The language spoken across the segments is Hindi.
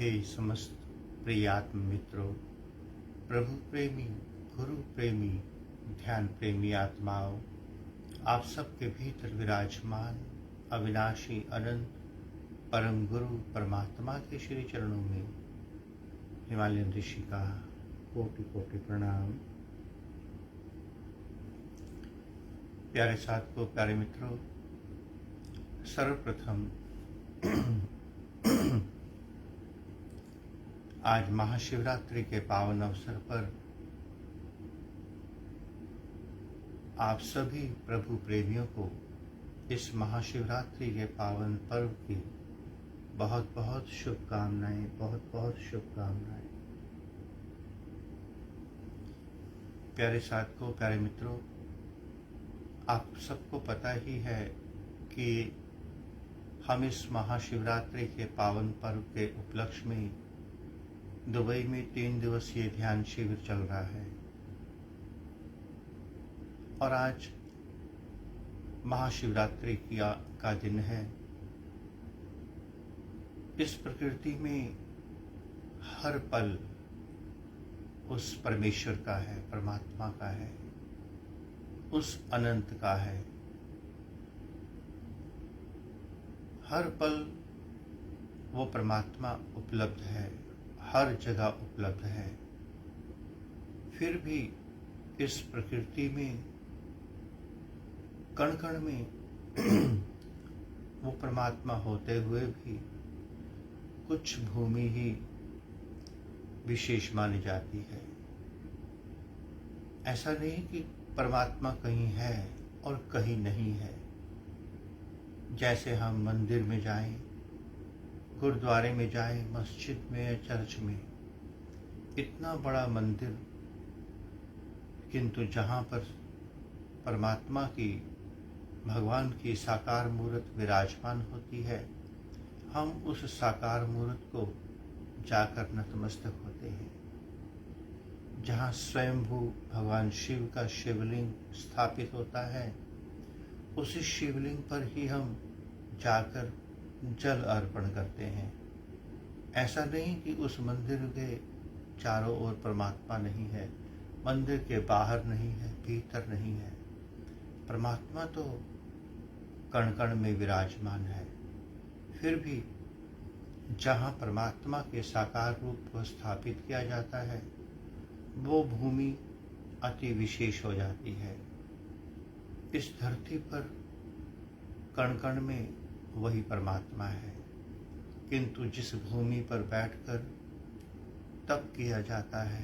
हे समस्त प्रियात्म मित्रों, प्रभु प्रेमी, गुरु प्रेमी, ध्यान प्रेमी आत्माओं, आप सबके भीतर विराजमान अविनाशी अनंत परम गुरु परमात्मा के श्री चरणों में हिमालयन ऋषि का कोटि कोटि प्रणाम। प्यारे साधकों, प्यारे मित्रों, सर्वप्रथम आज महाशिवरात्रि के पावन अवसर पर आप सभी प्रभु प्रेमियों को इस महाशिवरात्रि के पावन पर्व की बहुत बहुत शुभकामनाएं, बहुत बहुत शुभकामनाएं। प्यारे साधकों, प्यारे मित्रों, आप सबको पता ही है कि हम इस महाशिवरात्रि के पावन पर्व के उपलक्ष्य में दुबई में 3 दिवसीय ध्यान शिविर चल रहा है और आज महाशिवरात्रि का दिन है। इस प्रकृति में हर पल उस परमेश्वर का है, परमात्मा का है, उस अनंत का है। हर पल वो परमात्मा उपलब्ध है, हर जगह उपलब्ध है। फिर भी इस प्रकृति में कण कण में वो परमात्मा होते हुए भी कुछ भूमि ही विशेष मानी जाती है। ऐसा नहीं कि परमात्मा कहीं है और कहीं नहीं है। जैसे हम मंदिर में जाएं, गुरुद्वारे में जाएं, मस्जिद में या चर्च में, इतना बड़ा मंदिर, किंतु जहाँ पर परमात्मा की, भगवान की साकार मूर्त विराजमान होती है, हम उस साकार मूर्त को जाकर नतमस्तक होते हैं। जहाँ स्वयंभू भगवान शिव का शिवलिंग स्थापित होता है, उसी शिवलिंग पर ही हम जाकर जल अर्पण करते हैं। ऐसा नहीं कि उस मंदिर के चारों ओर परमात्मा नहीं है, मंदिर के बाहर नहीं है, भीतर नहीं है। परमात्मा तो कण कण में विराजमान है। फिर भी जहाँ परमात्मा के साकार रूप को स्थापित किया जाता है, वो भूमि अति विशेष हो जाती है। इस धरती पर कण कण में वही परमात्मा है, किंतु जिस भूमि पर बैठकर तप किया जाता है,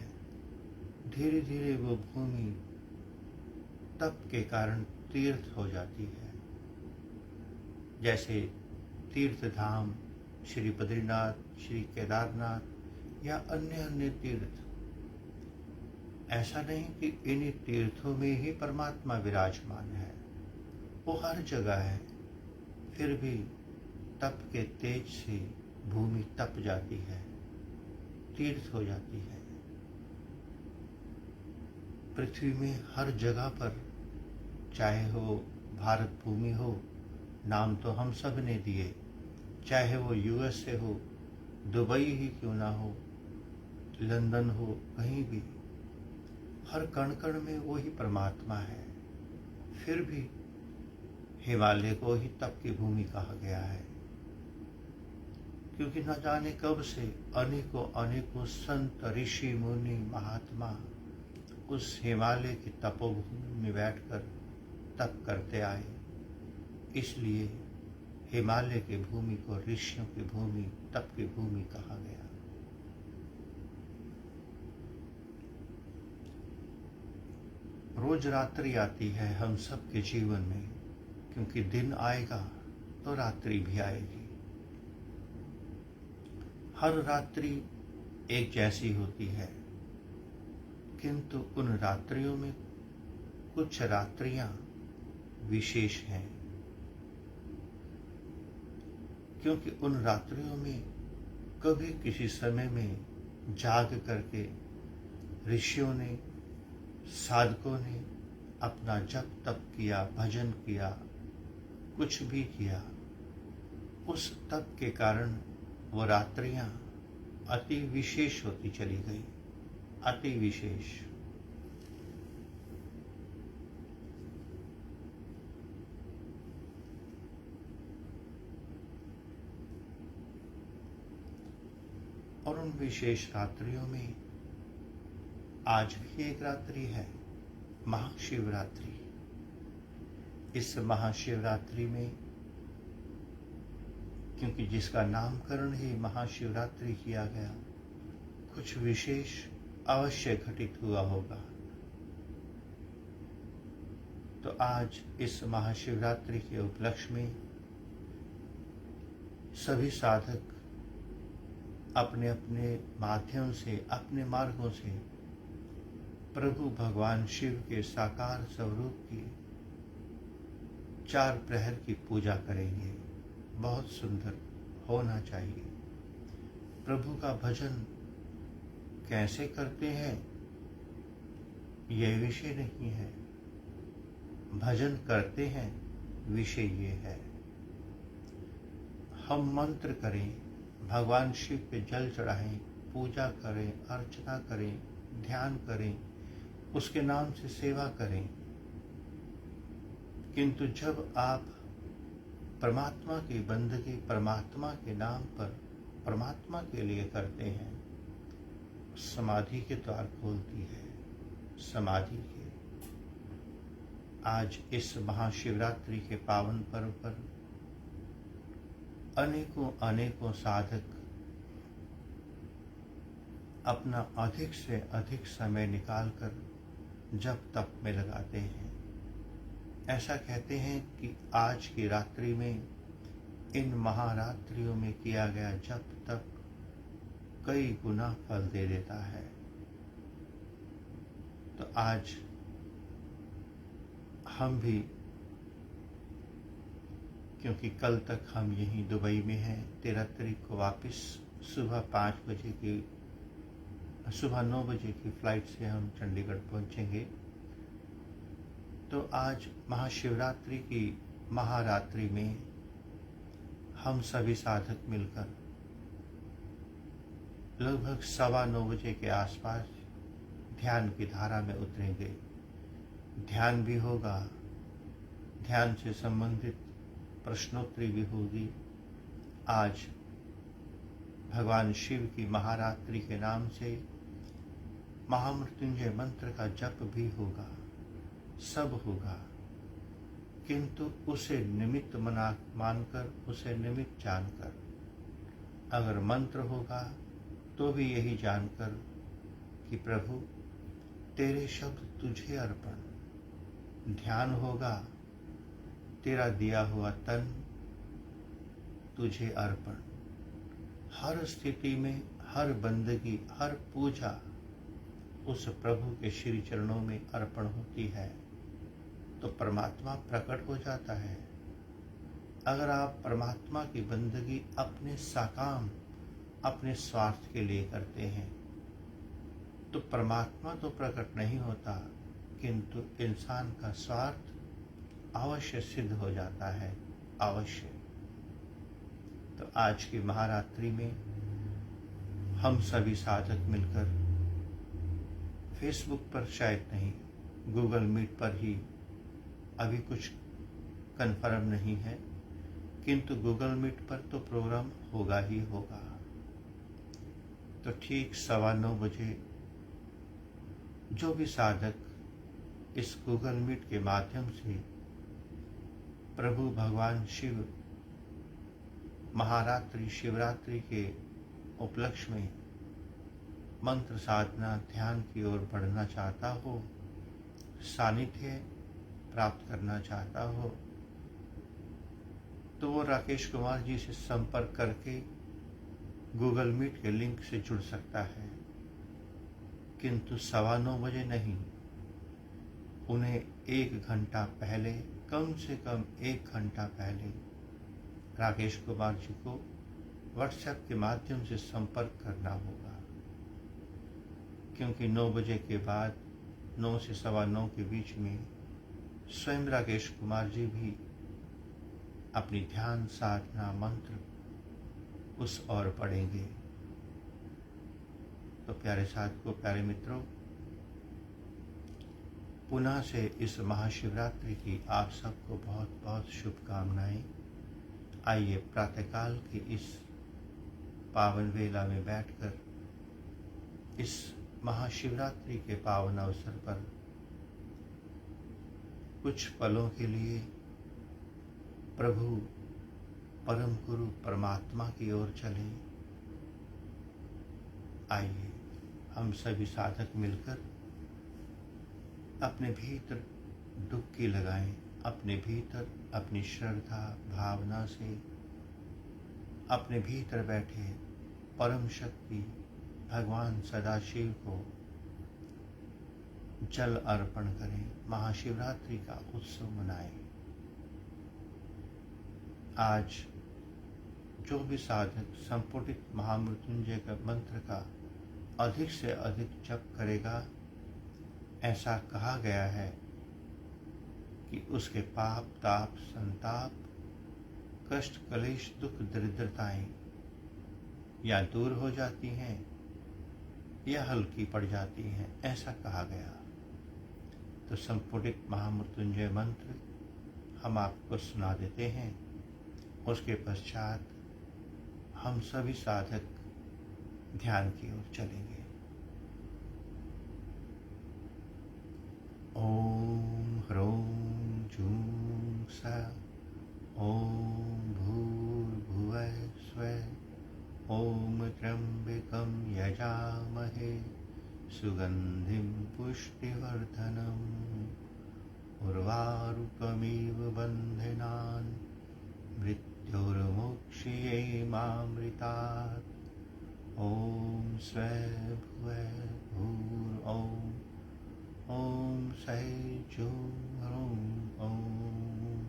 धीरे धीरे वो भूमि तप के कारण तीर्थ हो जाती है। जैसे तीर्थ धाम श्री बद्रीनाथ, श्री केदारनाथ या अन्य अन्य तीर्थ। ऐसा नहीं कि इन्हीं तीर्थों में ही परमात्मा विराजमान है, वो हर जगह है। फिर भी तप के तेज से भूमि तप जाती है, तीर्थ हो जाती है। पृथ्वी में हर जगह पर, चाहे वो भारत भूमि हो, नाम तो हम सब ने दिए, चाहे वो यूएस से हो, दुबई ही क्यों ना हो, लंदन हो, कहीं भी, हर कण कण में वो ही परमात्मा है। फिर भी हिमालय को ही तप की भूमि कहा गया है, क्योंकि न जाने कब से अनेकों अनेकों संत, ऋषि, मुनि, महात्मा उस हिमालय की तपोभूमि में बैठकर तप करते आए। इसलिए हिमालय की भूमि को ऋषियों की भूमि, तप की भूमि कहा गया। रोज रात्रि आती है हम सबके जीवन में, क्योंकि दिन आएगा तो रात्रि भी आएगी। हर रात्रि एक जैसी होती है, किंतु उन रात्रियों में कुछ रात्रियां विशेष हैं, क्योंकि उन रात्रियों में कभी किसी समय में जाग करके ऋषियों ने, साधकों ने अपना जप तप किया, भजन किया, कुछ भी किया। उस तप के कारण वो रात्रियां अति विशेष होती चली गई, अति विशेष। और उन विशेष रात्रियों में आज भी एक रात्रि है, महाशिवरात्रि। इस महाशिवरात्रि में, क्योंकि जिसका नामकरण ही महाशिवरात्रि किया गया, कुछ विशेष अवश्य घटित हुआ होगा। तो आज इस महाशिवरात्रि के उपलक्ष्य में सभी साधक अपने अपने माध्यम से, अपने मार्गों से प्रभु भगवान शिव के साकार स्वरूप की 4 प्रहर की पूजा करेंगे। बहुत सुंदर होना चाहिए। प्रभु का भजन कैसे करते हैं यह विषय नहीं है, भजन करते हैं विषय ये है। हम मंत्र करें, भगवान शिव पे जल चढ़ाएं, पूजा करें, अर्चना करें, ध्यान करें, उसके नाम से सेवा करें। किंतु जब आप परमात्मा की बंदगी परमात्मा के नाम पर परमात्मा के लिए करते हैं, समाधि के द्वार खोलती है। समाधि के आज इस महाशिवरात्रि के पावन पर्व पर अनेकों अनेकों साधक अपना अधिक से अधिक समय निकालकर जप तप में लगाते हैं। ऐसा कहते हैं कि आज की रात्रि में, इन महारात्रियों में किया गया जप तप कई गुना फल दे देता है। तो आज हम भी, क्योंकि कल तक हम यहीं दुबई में हैं, 13 तारीख को वापस सुबह 9 बजे की फ्लाइट से हम चंडीगढ़ पहुंचेंगे। तो आज महाशिवरात्रि की महारात्रि में हम सभी साधक मिलकर लगभग 9:15 बजे के आसपास ध्यान की धारा में उतरेंगे। ध्यान भी होगा, ध्यान से संबंधित प्रश्नोत्तरी भी होगी। आज भगवान शिव की महारात्रि के नाम से महामृत्युंजय मंत्र का जप भी होगा, सब होगा। किंतु उसे निमित्त मानकर, उसे निमित्त जानकर, अगर मंत्र होगा तो भी यही जानकर कि प्रभु तेरे शब्द तुझे अर्पण। ध्यान होगा, तेरा दिया हुआ तन तुझे अर्पण। हर स्थिति में, हर बंदगी, हर पूजा उस प्रभु के श्री चरणों में अर्पण होती है, तो परमात्मा प्रकट हो जाता है। अगर आप परमात्मा की बंदगी अपने साकाम, अपने स्वार्थ के लिए करते हैं, तो परमात्मा तो प्रकट नहीं होता, किंतु इंसान का स्वार्थ अवश्य सिद्ध हो जाता है, अवश्य। तो आज की महारात्रि में हम सभी साधक मिलकर, फेसबुक पर शायद नहीं, गूगल मीट पर ही, अभी कुछ कन्फर्म नहीं है, किंतु गूगल मीट पर तो प्रोग्राम होगा ही होगा। तो ठीक 9:15 बजे जो भी साधक इस गूगल मीट के माध्यम से प्रभु भगवान शिव महारात्रि शिवरात्रि के उपलक्ष्य में मंत्र साधना ध्यान की ओर बढ़ना चाहता हो, सानिध्य प्राप्त करना चाहता हो, तो वो राकेश कुमार जी से संपर्क करके गूगल मीट के लिंक से जुड़ सकता है। किंतु 9:15 बजे नहीं, उन्हें 1 घंटा पहले, कम से कम 1 घंटा पहले राकेश कुमार जी को व्हाट्सएप के माध्यम से संपर्क करना होगा। क्योंकि 9 बजे के बाद, 9 से 9:15 के बीच में स्वयं राकेश कुमार जी भी अपनी ध्यान साधना मंत्र उस ओर पढ़ेंगे। तो प्यारे साथियों, प्यारे मित्रों, पुनः से इस महाशिवरात्रि की आप सबको बहुत बहुत शुभकामनाएं। आइए प्रातःकाल की इस पावन वेला में बैठकर इस महाशिवरात्रि के पावन अवसर पर कुछ पलों के लिए प्रभु परम गुरु परमात्मा की ओर चलें। आइए हम सभी साधक मिलकर अपने भीतर डुबकी लगाएं, अपने भीतर अपनी श्रद्धा भावना से अपने भीतर बैठे परम शक्ति भगवान सदाशिव को जल अर्पण करें, महाशिवरात्रि का उत्सव मनाएं। आज जो भी साधक संपुटित महामृत्युंजय का मंत्र का अधिक से अधिक जप करेगा, ऐसा कहा गया है कि उसके पाप ताप संताप कष्ट कलेश दुख दरिद्रताएं या दूर हो जाती हैं या हल्की पड़ जाती हैं, ऐसा कहा गया। तो संपुटित महामृत्युंजय मंत्र हम आपको सुना देते हैं। उसके पश्चात हम सभी साधक ध्यान की ओर चलेंगे। ओम ह्रौं जूं स ओम भूर्भुवः स्वः ओम त्र्यंबकं यजामहे सुगंधिं पुष्टिवर्धनम् उर्वारुकमिव बन्धनान् मृत्युर्मुक्षये मामृतात्। ओम स्वः भुवः भूर्ओम ओम सै जूं ह्रौं ओम।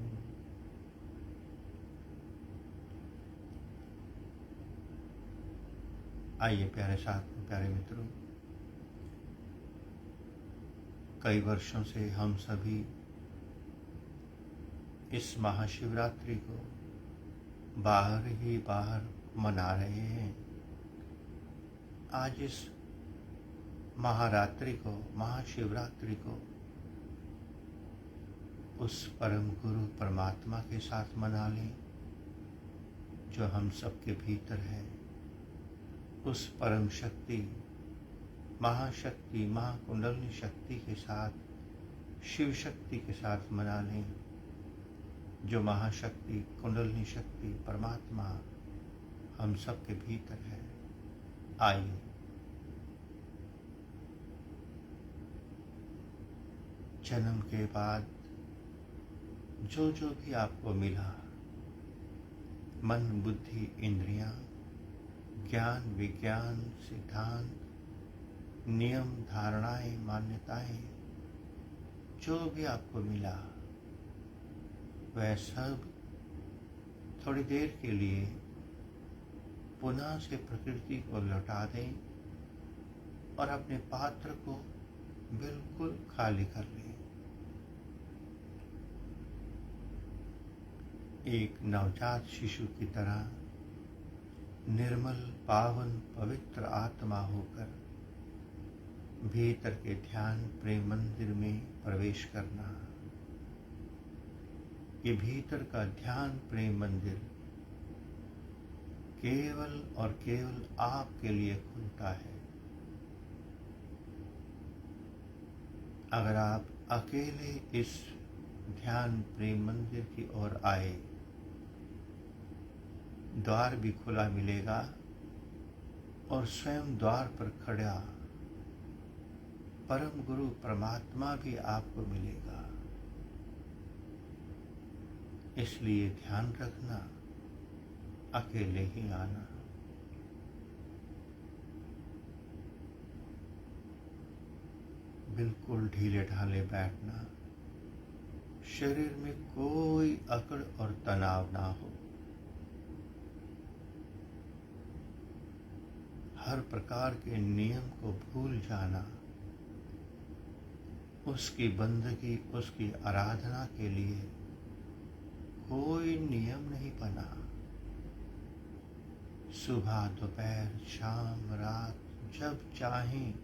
आइए प्यारे साथियों, प्यारे मित्रों, कई वर्षों से हम सभी इस महाशिवरात्रि को बाहर ही बाहर मना रहे हैं। आज इस महारात्रि को, महाशिवरात्रि को उस परम गुरु परमात्मा के साथ मना लें जो हम सबके भीतर है। उस परम शक्ति महाशक्ति महाकुंडलिनी शक्ति के साथ, शिव शक्ति के साथ मना लें जो महाशक्ति कुंडलिनी शक्ति परमात्मा हम सबके भीतर है। आइए जन्म के बाद जो जो भी आपको मिला, मन बुद्धि इंद्रियां, ज्ञान विज्ञान सिद्धांत नियम धारणाएं मान्यताएं, जो भी आपको मिला वह सब थोड़ी देर के लिए पुनः से प्रकृति को लौटा दें और अपने पात्र को बिल्कुल खाली कर लें। एक नवजात शिशु की तरह निर्मल पावन पवित्र आत्मा होकर भीतर के ध्यान प्रेम मंदिर में प्रवेश करना। ये भीतर का ध्यान प्रेम मंदिर केवल और केवल आपके लिए खुलता है। अगर आप अकेले इस ध्यान प्रेम मंदिर की ओर आए, द्वार भी खुला मिलेगा और स्वयं द्वार पर खड़ा परम गुरु परमात्मा भी आपको मिलेगा। इसलिए ध्यान रखना, अकेले ही आना। बिल्कुल ढीले ढाले बैठना, शरीर में कोई अकड़ और तनाव ना हो। हर प्रकार के नियम को भूल जाना, उसकी बंदगी उसकी आराधना के लिए कोई नियम नहीं बना। सुबह दोपहर शाम रात जब चाहें,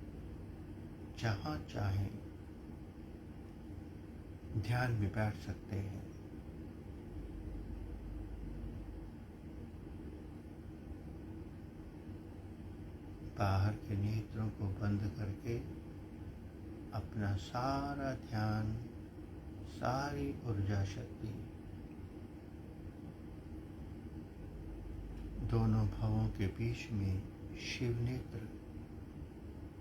जहाँ चाहें ध्यान में बैठ सकते हैं। बाहर के नेत्रों को बंद करके अपना सारा ध्यान, सारी ऊर्जा शक्ति दोनों भवों के बीच में शिव नेत्र,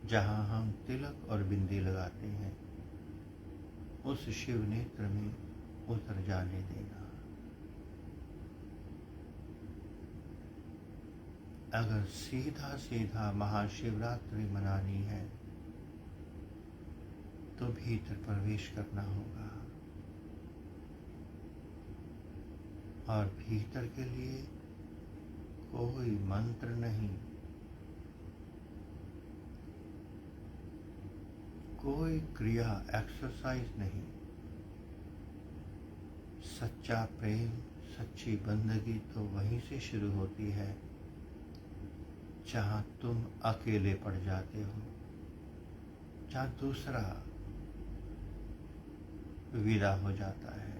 जहाँ हम तिलक और बिंदी लगाते हैं, उस शिव नेत्र में उतर जाने देना। अगर सीधा सीधा महाशिवरात्रि मनानी है तो भीतर प्रवेश करना होगा, और भीतर के लिए कोई मंत्र नहीं, कोई क्रिया एक्सरसाइज नहीं। सच्चा प्रेम, सच्ची बंदगी तो वहीं से शुरू होती है जहाँ तुम अकेले पड़ जाते हो, जहाँ दूसरा विदा हो जाता है।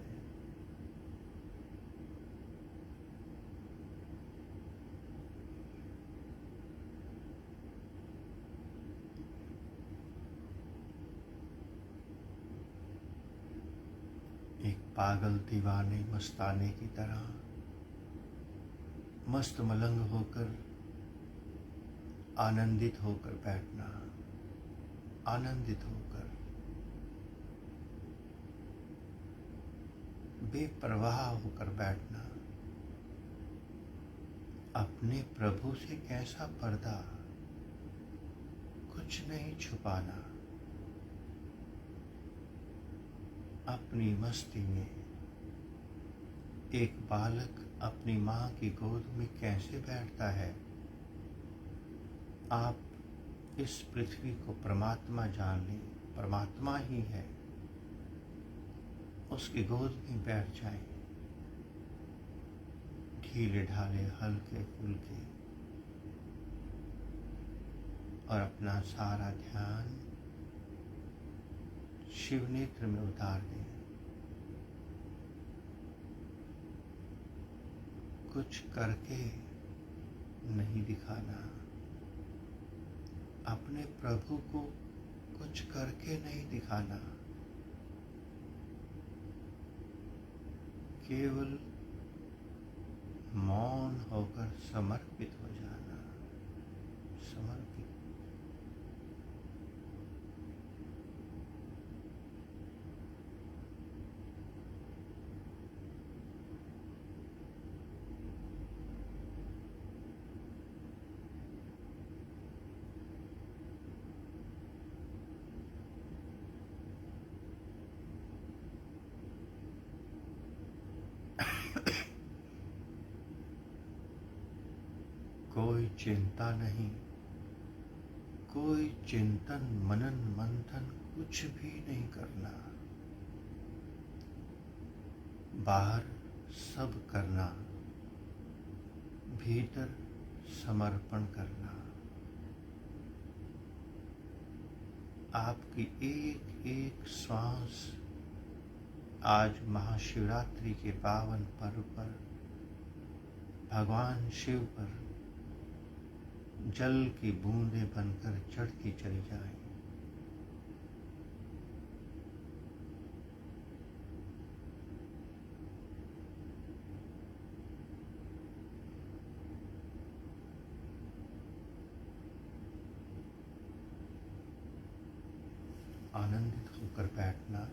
एक पागल दीवाने मस्ताने की तरह मस्त मलंग होकर, आनंदित होकर बैठना, आनंदित होकर, बेपरवाह होकर बैठना। अपने प्रभु से कैसा पर्दा, कुछ नहीं छुपाना। अपनी मस्ती में एक बालक अपनी माँ की गोद में कैसे बैठता है, आप इस पृथ्वी को परमात्मा जान लें, परमात्मा ही है, उसकी गोद में बैठ जाएं, ढीले ढाले, हल्के फुल्के, और अपना सारा ध्यान शिव नेत्र में उतार दें। कुछ करके नहीं दिखाना, अपने प्रभु को कुछ करके नहीं दिखाना, केवल मौन होकर समर्पित हो जाना, समर्पित। कोई चिंता नहीं, कोई चिंतन मनन मंथन कुछ भी नहीं करना। बाहर सब करना, भीतर समर्पण करना। आपकी एक एक श्वास आज महाशिवरात्रि के पावन पर्व पर भगवान शिव पर जल की बूंदें बनकर चढ़ती चली जाएं। आनंदित होकर बैठना,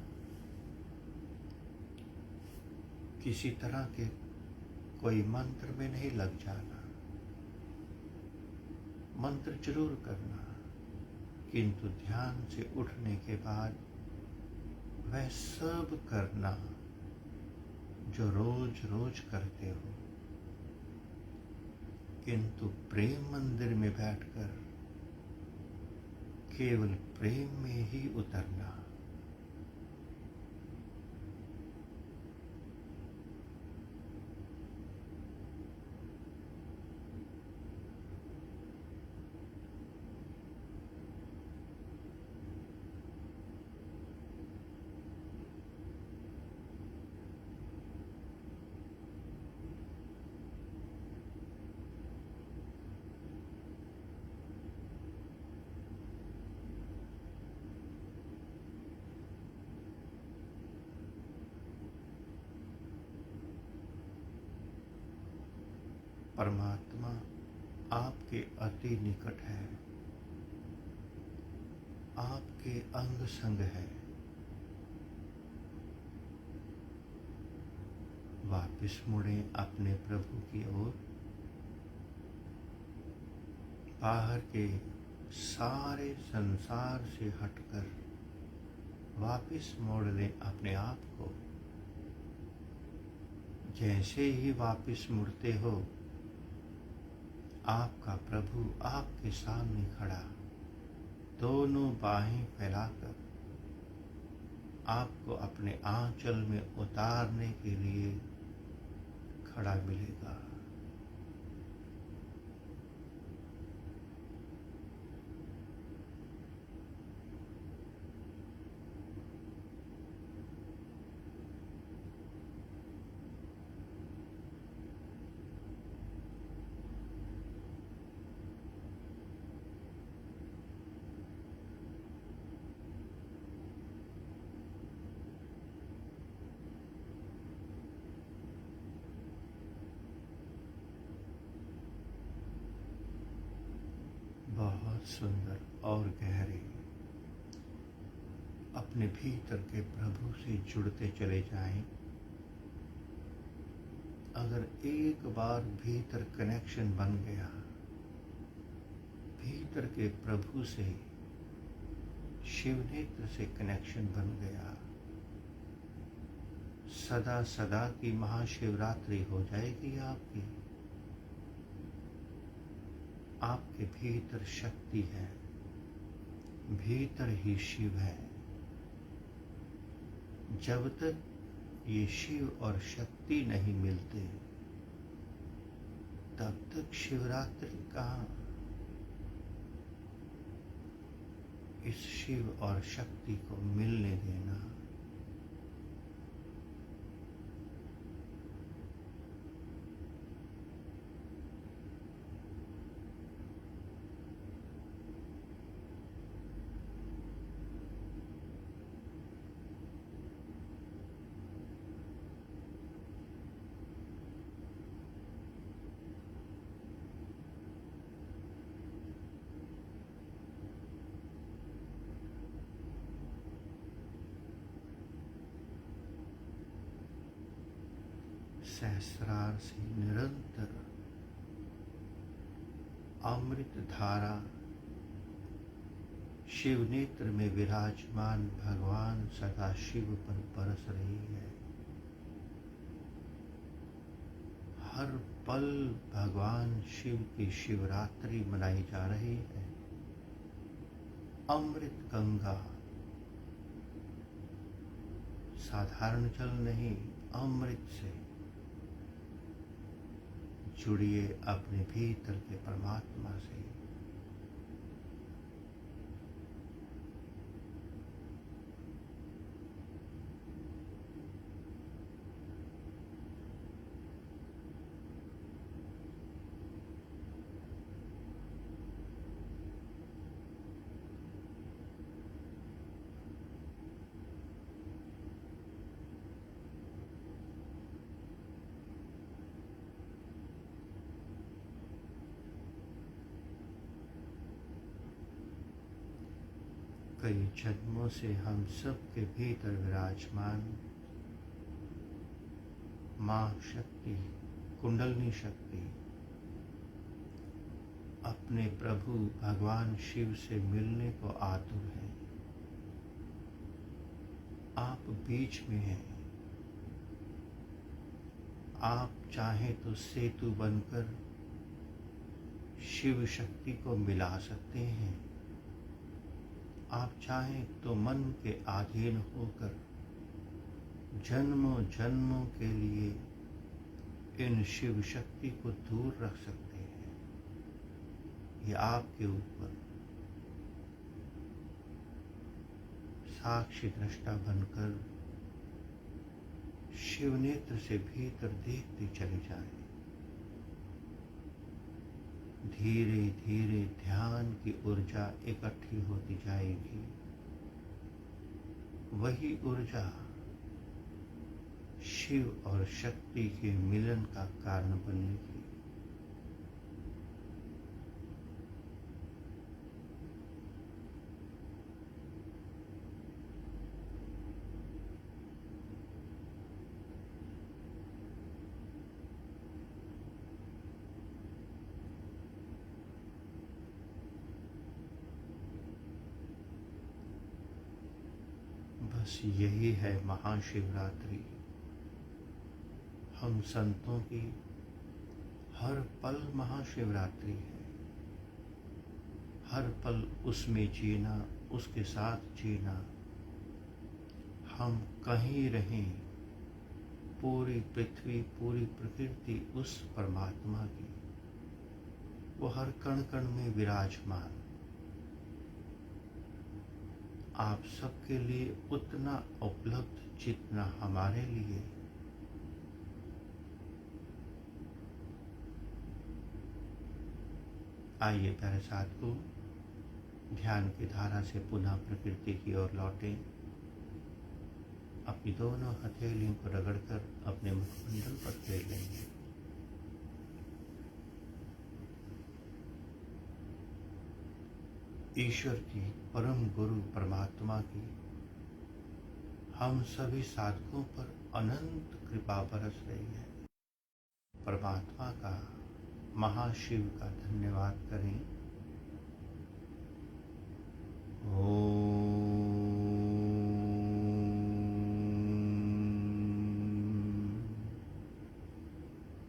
किसी तरह के कोई मंत्र में नहीं लग जाना। मंत्र जरूर करना, किंतु ध्यान से उठने के बाद वह सब करना जो रोज रोज करते हो, किंतु प्रेम मंदिर में बैठकर केवल प्रेम में ही उतरना। परमात्मा आपके अति निकट है, आपके अंग संग है। वापिस मुड़ें अपने प्रभु की ओर। बाहर के सारे संसार से हटकर वापिस मोड़ लें अपने आप को। जैसे ही वापिस मुड़ते हो, आपका प्रभु आपके सामने खड़ा, दोनों बाहें फैलाकर आपको अपने आंचल में उतारने के लिए खड़ा मिलेगा। बहुत सुंदर और गहरे अपने भीतर के प्रभु से जुड़ते चले जाएं। अगर एक बार भीतर कनेक्शन बन गया, भीतर के प्रभु से, शिव नेत्र से कनेक्शन बन गया, सदा सदा की महाशिवरात्रि हो जाएगी आपकी। आपके भीतर शक्ति है, भीतर ही शिव है। जब तक ये शिव और शक्ति नहीं मिलते, तब तक शिवरात्रि कहाँ। इस शिव और शक्ति को मिलने देना। सहस्रार से निरंतर अमृत धारा शिव नेत्र में विराजमान भगवान सदाशिव पर बरस रही है। हर पल भगवान शिव की शिवरात्रि मनाई जा रही है। अमृत गंगा, साधारण जल नहीं, अमृत से जुड़िए अपने भीतर के परमात्मा से। कई जन्मों से हम सब के भीतर विराजमान मां शक्ति, कुंडलनी शक्ति अपने प्रभु भगवान शिव से मिलने को आतुर है। आप बीच में हैं। आप चाहें तो सेतु बनकर शिव शक्ति को मिला सकते हैं। आप चाहें तो मन के अधीन होकर जन्मों जन्मों के लिए इन शिव शक्ति को दूर रख सकते हैं। ये आपके ऊपर साक्षी दृष्टा बनकर शिव नेत्र से भीतर देखते चले जाएं। धीरे धीरे ध्यान की ऊर्जा इकट्ठी होती जाएगी। वही ऊर्जा शिव और शक्ति के मिलन का कारण बनेगी। बस यही है महाशिवरात्रि। हम संतों की हर पल महाशिवरात्रि है। हर पल उसमें जीना, उसके साथ जीना। हम कहीं रहें, पूरी पृथ्वी, पूरी प्रकृति उस परमात्मा की, वो हर कण कण में विराजमान। आप सबके लिए उतना उपलब्ध जितना हमारे लिए। आइए प्यारे साथ को ध्यान की धारा से पुनः प्रकृति की ओर लौटें। अपनी दोनों हथेलियों को रगड़कर अपने मुखमंडल पर फेर लेंगे। ईश्वर की, परम गुरु परमात्मा की हम सभी साधकों पर अनंत कृपा बरस रही है। परमात्मा का, महाशिव का धन्यवाद करें।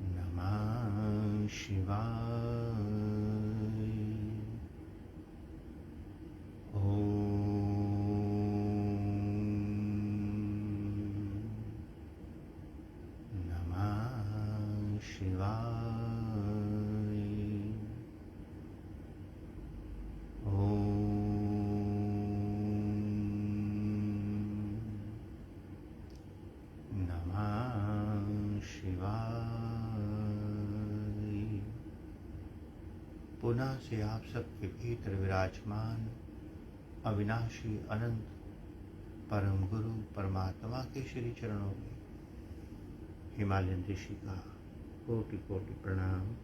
नमः शिवाय। नमः शिवाय। पुनः से आप सबके भीतर विराजमान अविनाशी अनंत परम गुरु परमात्मा के श्री चरणों में हिमालयन ऋषि का कोटि कोटि प्रणाम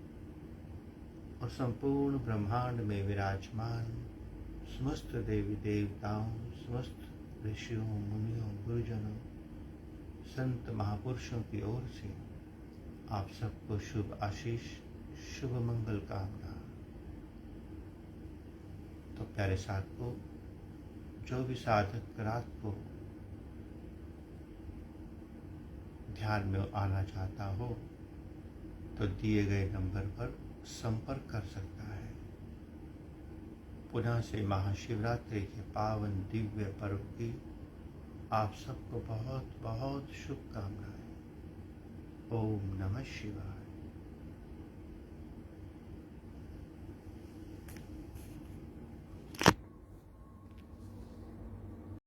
और संपूर्ण ब्रह्मांड में विराजमान समस्त देवी देवताओं, समस्त ऋषियों, मुनियों, गुरुजनों, संत महापुरुषों की ओर से आप सबको शुभ आशीष, शुभ मंगल कामना। तो प्यारे साथ को, जो भी साधक रात को ध्यान में आना चाहता हो तो दिए गए नंबर पर संपर्क कर सकता है। पुनः से महाशिवरात्रि के पावन दिव्य पर्व की आप सबको बहुत बहुत शुभकामनाएं। ओम नमः शिवाय।